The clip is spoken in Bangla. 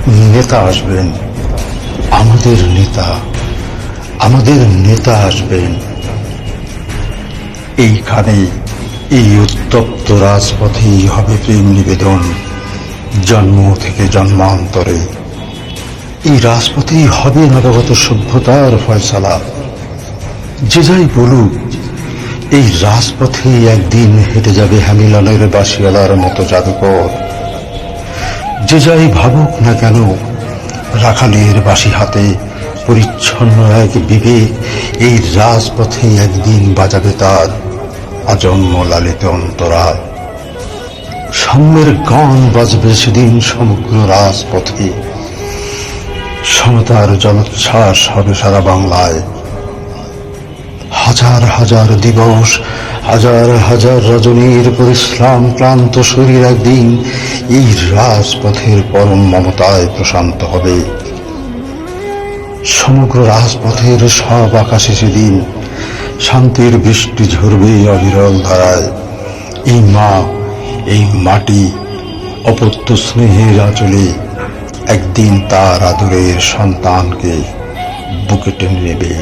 নেতা আসবেন, আমাদের নেতা, আমাদের নেতা আসবেন। এইখানেই, এই উত্তপ্ত রাজপথেই হবে প্রেম নিবেদন, জন্ম থেকে জন্মান্তরে। এই রাজপথেই হবে নবাগত সভ্যতার ফয়সালা। যে যাই বলুক, এই রাজপথেই একদিন হেঁটে যাবে হ্যামিলনের বাঁশিওয়ালার মতো জাদুকর। যে যাই ভাবুক না কেন, রাখালের বাঁশি হাতে পরিচ্ছন্ন এক বিবেক এই রাজপথে একদিন বাজাবে তার আজন্ম লালিত অন্তরায়। সাম্যের গান বাজবে সেদিন সমগ্র রাজপথে, সমতার জলোচ্ছ্বাস হবে সারা বাংলায়। হাজার হাজার দিবস, হাজার হাজার রজনীর পরিশ্রম ক্লান্ত শরীর একদিন এই রাজপথের পরম মমতায় প্রশান্ত হবে। সমগ্র রাজপথের সব আকাশে সেদিন শান্তির বৃষ্টি ঝরবে অবিরল ধারায়। এই মা, এই মাটি অপত্য স্নেহের আঁচলে একদিন তার আদরের সন্তানকে বুকে টেনে নেবে।